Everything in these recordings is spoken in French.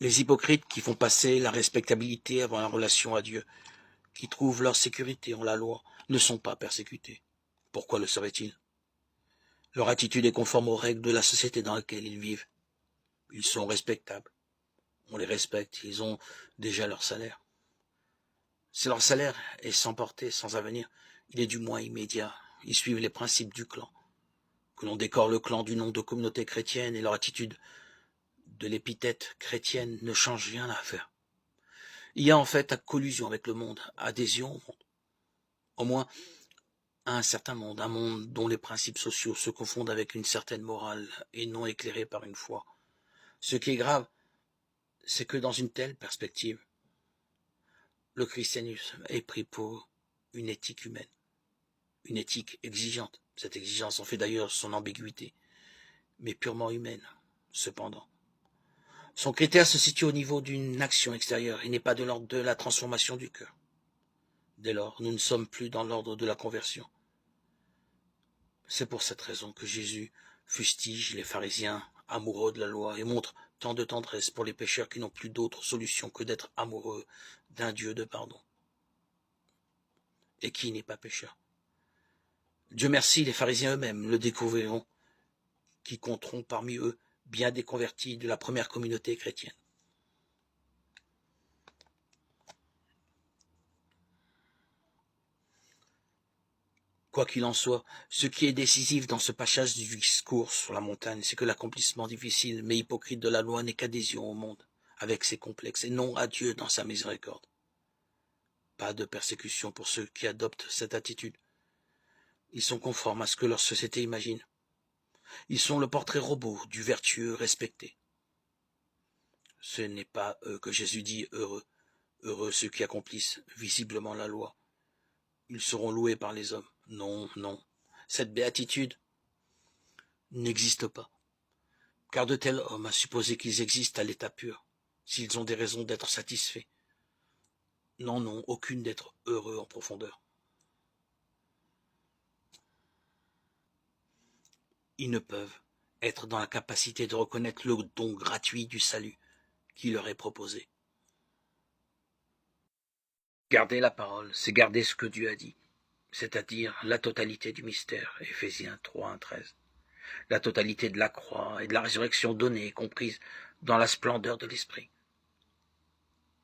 Les hypocrites qui font passer la respectabilité avant la relation à Dieu, qui trouvent leur sécurité en la loi, ne sont pas persécutés. Pourquoi le seraient-ils? Leur attitude est conforme aux règles de la société dans laquelle ils vivent. Ils sont respectables. On les respecte, ils ont déjà leur salaire. Si leur salaire est sans portée, sans avenir, il est du moins immédiat. Ils suivent les principes du clan. Que l'on décore le clan du nom de communauté chrétienne et leur attitude de l'épithète chrétienne ne change rien à l'affaire. Il y a en fait collusion avec le monde, adhésion au monde. Au moins à un certain monde, un monde dont les principes sociaux se confondent avec une certaine morale et non éclairés par une foi. Ce qui est grave, c'est que dans une telle perspective, le christianisme est pris pour une éthique humaine, une éthique exigeante. Cette exigence en fait d'ailleurs son ambiguïté, mais purement humaine, cependant. Son critère se situe au niveau d'une action extérieure et n'est pas de l'ordre de la transformation du cœur. Dès lors, nous ne sommes plus dans l'ordre de la conversion. C'est pour cette raison que Jésus fustige les pharisiens amoureux de la loi et montre tant de tendresse pour les pécheurs qui n'ont plus d'autre solution que d'être amoureux d'un Dieu de pardon. Et qui n'est pas pécheur? Dieu merci, les pharisiens eux-mêmes le découvriront, qui compteront parmi eux bien des convertis de la première communauté chrétienne. Quoi qu'il en soit, ce qui est décisif dans ce passage du discours sur la montagne, c'est que l'accomplissement difficile mais hypocrite de la loi n'est qu'adhésion au monde, avec ses complexes, et non à Dieu dans sa miséricorde. Pas de persécution pour ceux qui adoptent cette attitude. Ils sont conformes à ce que leur société imagine. Ils sont le portrait robot du vertueux respecté. Ce n'est pas eux que Jésus dit heureux, heureux ceux qui accomplissent visiblement la loi. Ils seront loués par les hommes. Non, non. Cette béatitude n'existe pas. Car de tels hommes, à supposer qu'ils existent à l'état pur, s'ils ont des raisons d'être satisfaits, n'en ont aucune d'être heureux en profondeur. Ils ne peuvent être dans la capacité de reconnaître le don gratuit du salut qui leur est proposé. Garder la parole, c'est garder ce que Dieu a dit, c'est-à-dire la totalité du mystère, Éphésiens 3, 1, 13. La totalité de la croix et de la résurrection donnée et comprise dans la splendeur de l'esprit.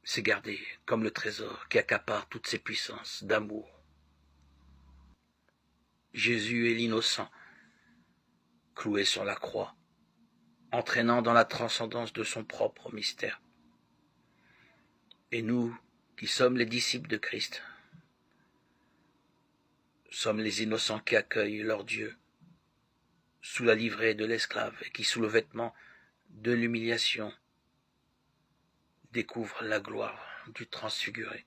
C'est garder comme le trésor qui accapare toutes ses puissances d'amour. Jésus est l'innocent, cloué sur la croix, entraînant dans la transcendance de son propre mystère. Et nous, qui sommes les disciples de Christ, sommes les innocents qui accueillent leur Dieu sous la livrée de l'esclave et qui, sous le vêtement de l'humiliation, découvrent la gloire du transfiguré.